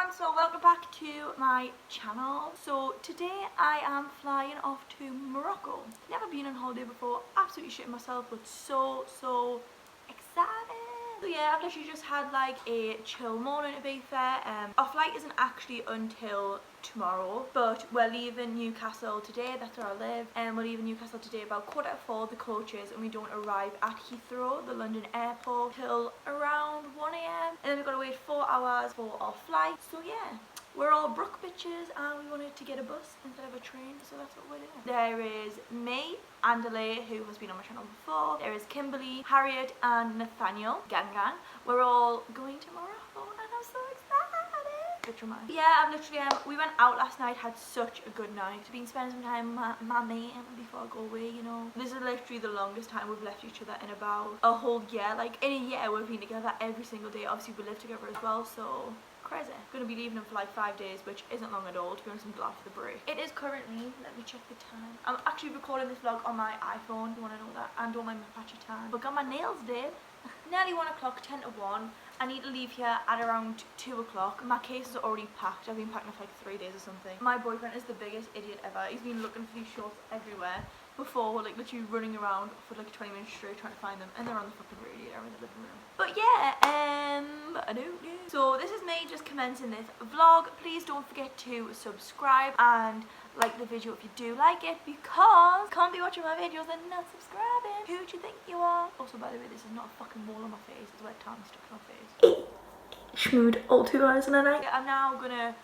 everyone, so welcome back to my channel. So today I am flying off to Morocco. Never been on holiday before, absolutely shitting myself, but so excited. So yeah, I've literally just had like a chill morning, to be fair. Our flight isn't actually until tomorrow, but we're leaving Newcastle today. That's where I live, and we're leaving Newcastle today about 4:15, the coaches, and we don't arrive at Heathrow, the London airport, till around 1 AM, and then we've got to wait 4 hours for our flight. So yeah, we're all broke bitches and we wanted to get a bus instead of a train, so that's what we're doing. There is me, Andale, who has been on my channel before. There is Kimberly, Harriet and Nathaniel, gang. We're all going to Morocco and I'm so excited. Picture mine. Yeah, I've literally, we went out last night, had such a good night. I've been spending some time with my mate before I go away, you know. This is literally the longest time we've left each other in about a whole year. Like in a year we've been together every single day. Obviously we live together as well, so crazy. Gonna be leaving them for like 5 days, which isn't long at all. To be honest, I'm glad for the break. It is currently, let me check the time. I'm actually recording this vlog on my iPhone, you wanna know that, and on my Mapache time. But got my nails did. Nearly 1 o'clock, 10 to 1. I need to leave here at around 2 o'clock. My case is already packed. I've been packing for like 3 days or something. My boyfriend is the biggest idiot ever. He's been looking for these shorts everywhere before, like literally running around for like 20 minutes straight trying to find them, and they're on the fucking radiator in the living room. But yeah, I don't know. So this is me just commencing this vlog. Please don't forget to subscribe and like the video if you do like it, because can't be watching my videos and not subscribing. Who do you think you are? Also, by the way, this is not a fucking mole on my face. It's where tan stuck in my face. Schmood all 2 hours in a night. I'm now gonna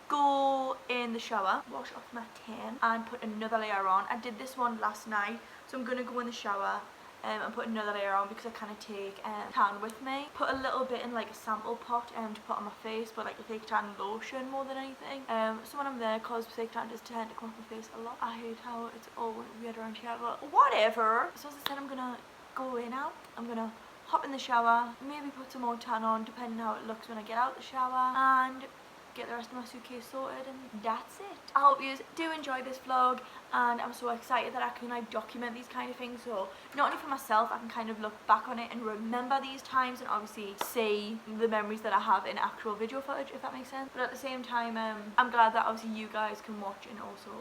go in the shower, wash off my tan and put another layer on. I did this one last night, so I'm gonna go in the shower and put another layer on because I kind of take tan with me. Put a little bit in like a sample pot to put on my face, but like a fake tan lotion more than anything. So when I'm there, cause fake tan does tend to come off my face a lot. I hate how it's all weird around here, but whatever. So as I said, I'm gonna go in now. I'm gonna hop in the shower, maybe put some more tan on depending how it looks when I get out the shower, and get the rest of my suitcase sorted, and that's it. I hope you do enjoy this vlog, and I'm so excited that I can like document these kind of things, so not only for myself, I can kind of look back on it and remember these times and obviously see the memories that I have in actual video footage, if that makes sense. But at the same time, I'm glad that obviously you guys can watch and also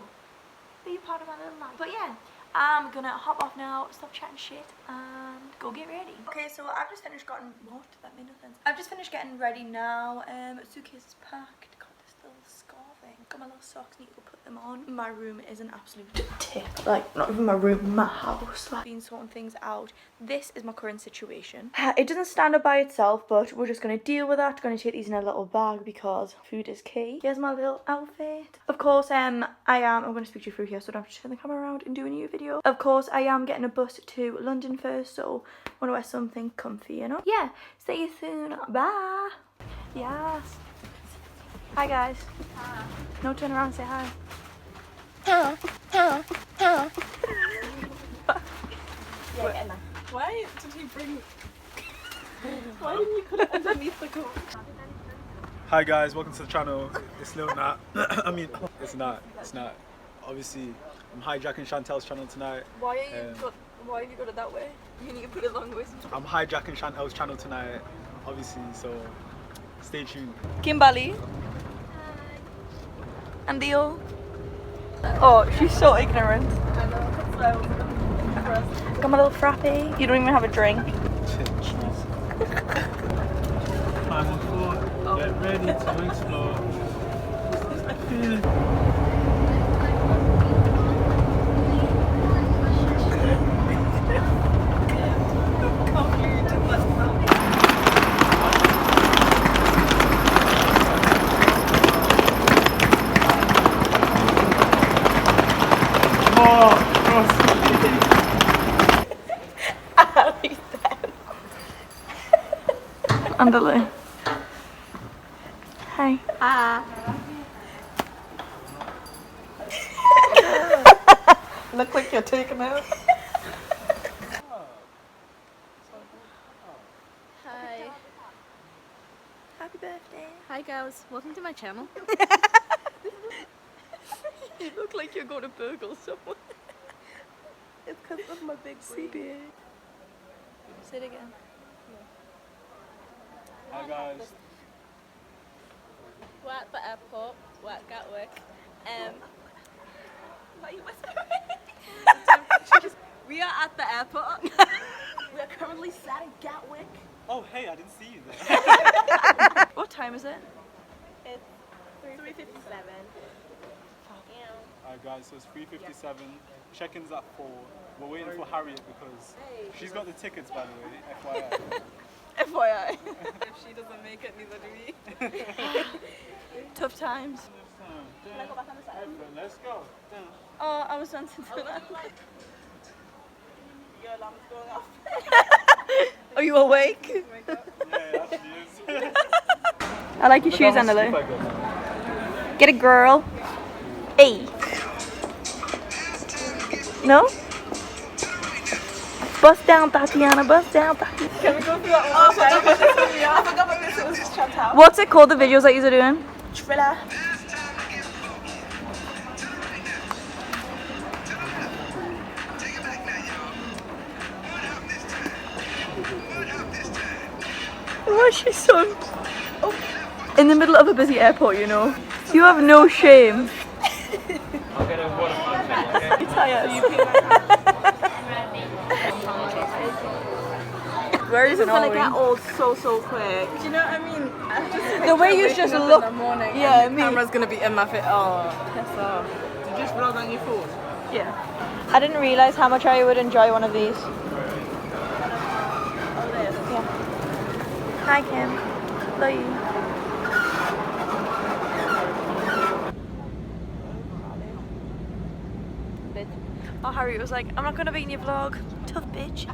be a part of my little life. But yeah, I'm gonna hop off now, stop chatting shit, and go get ready. Okay, so I've just finished getting, what? That made no sense. I've just finished getting ready now. Suitcase is packed. Got this little scarfing. Got my little socks, need to go put them on. My room is an absolute tip. Like, not even my room, my house. Like, been sorting things out. This is my current situation. It doesn't stand up by itself, but we're just gonna deal with that. Gonna take these in a little bag because food is key. Here's my little outfit. Of course, I'm gonna speak to you through here, so I don't have to turn the camera around and do a new video. Of course, I am getting a bus to London first, so I want to wear something comfy, you know? Yeah, see you soon. Bye. Yes. Hi, guys. Hi. No, turn around and say hi. Yeah, get in there. Why did he bring... Why didn't you put it underneath the coat? Hi guys, welcome to the channel. It's Lil Nat. I mean, it's not. Obviously, I'm hijacking Chantelle's channel tonight. Why have you got it that way? You need to put it long ways. I'm hijacking Chantelle's channel tonight, obviously, so stay tuned. Kimberly. Hi. And Dio. Oh, she's so ignorant. I know, Got my little frappe. You don't even have a drink. Time on foot, get ready to explore. Andale. Hey. Ah. Look like you're taking out. Hi. Happy birthday. Hi girls, welcome to my channel. You look like you're going to burgle someone. It's because of my big CBA. Say it again. Hi guys. Wow. at the airport. We're at Gatwick. Why are you whispering? We are at the airport. We are currently sat in Gatwick. Oh, hey, I didn't see you there. What time is it? It's 3:57. Alright, guys, so it's 3:57. Check-in's at 4. We're waiting for Harriet because she's got the tickets, by the way, FYI. FYI. If she doesn't make it, neither do we. Tough times. Can I go back on the side? Let's go. Oh, I was dancing to that. Your alarm's going off. Are you awake? Yeah, actually is. I like your shoes, Annalou. Get a girl. Hey. No? Bust down, Tatiana. Bust down, Tatiana. Can we go through that one? I forgot what this was. Chantelle. What's it called, the videos that you're doing? Thriller. What's she son? Oh. In the middle of a busy airport, you know. You have no shame. You're tired. Where is This it is gonna going? get old so quick. Do you know what I mean? The way you just look. in the morning. Yeah, and me. the camera's gonna be in my face. Oh, piss off. Did you just vlog on your phone? Yeah. I didn't realise how much I would enjoy one of these. Yeah. Hi, Kim. Love you. Oh, Harry was like, I'm not gonna be in your vlog. Tough bitch.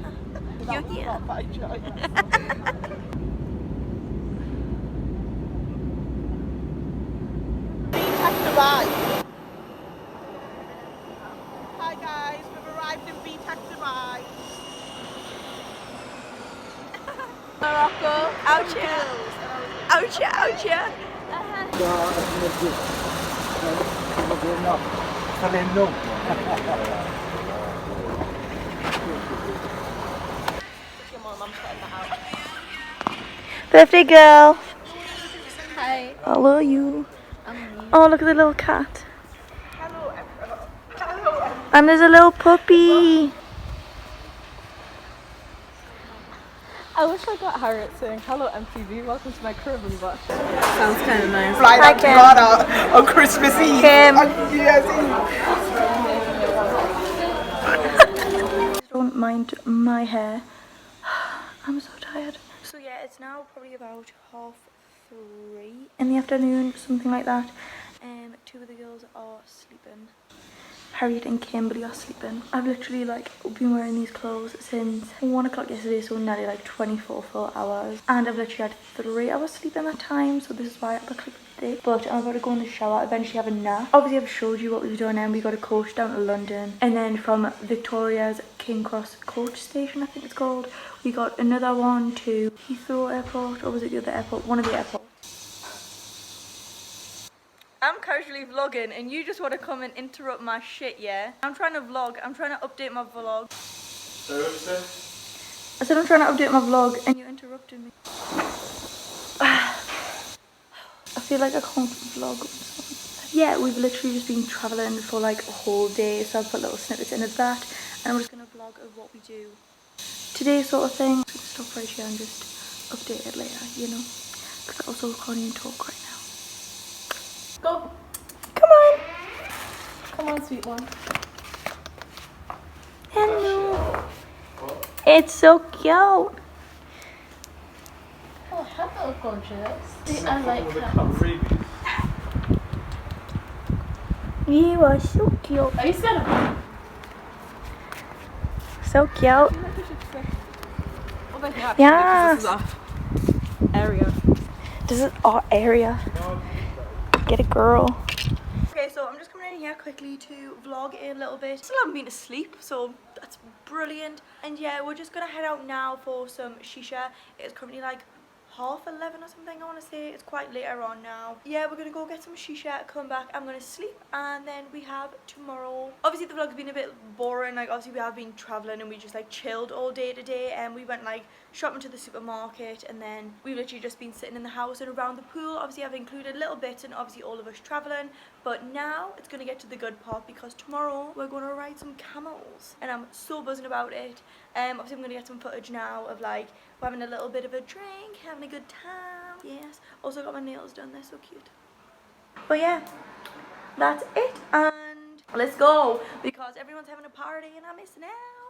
You're here. Hi guys, we've arrived in BTEC Dubai. Morocco. Ouch, yeah. Ouch, yeah, ouch, yeah. Birthday girl. Hi. I love you. I'm me. Oh, look at the little cat. Hello everyone. Hello. And there's a little puppy. I wish I got Harriet saying, "Hello MTV, welcome to my crib," but sounds kind of nice. Fly Hi, that Kim. Ghana on Christmas Eve. Kim. On New Year's Eve. Don't mind my hair. I'm so tired. So yeah, it's now probably about 3:30 in the afternoon, something like that. Two of the girls are sleeping. Harriet and Kimberly are sleeping. I've literally been wearing these clothes since 1 o'clock yesterday, so nearly 24 full hours. And I've literally had 3 hours sleep in that time, so this is why I look like this. But I'm about to go in the shower, eventually have a nap. Obviously I've showed you what we've done and we got a coach down to London. And then from Victoria's King Cross coach station, I think it's called, we got another one to Heathrow Airport, or was it the other airport? One of the airports. I'm casually vlogging and you just want to come and interrupt my shit, yeah? I'm trying to vlog, I'm trying to update my vlog. So what did you say? I said I'm trying to update my vlog and you interrupted me. I feel like I can't vlog. Yeah, we've literally just been travelling for a whole day, so I've put little snippets in of that and I'm just going to vlog of what we do today, sort of thing. I'm going to stop right here and just update it later, you know? Because I also can't even talk right now. Go. Come on. Come on, sweet one. Hello. It's so cute. Oh, hello, gorgeous. I like that. You are so cute. Are you scared of me? So cute. Over here, Yeah. this is our area. This is our area. Get a girl. Okay, so I'm just coming in here quickly to vlog a little bit. Still haven't been to sleep, so that's brilliant. And yeah, we're just gonna head out now for some shisha. It's currently 11:30 or something, I want to say. It's quite later on now. Yeah, we're going to go get some shisha, come back, I'm going to sleep, and then we have tomorrow. Obviously the vlog's been a bit boring, like obviously we have been travelling and we just like chilled all day today, and we went like shopping to the supermarket, and then we've literally just been sitting in the house and around the pool. Obviously I've included little bits and obviously all of us travelling, but now it's going to get to the good part because tomorrow we're going to ride some camels and I'm so buzzing about it. Obviously I'm going to get some footage now of like we're having a little bit of a drink, having a good time. Yes, also got my nails done, they're so cute. But yeah, that's it, and let's go because everyone's having a party and I'm missing out.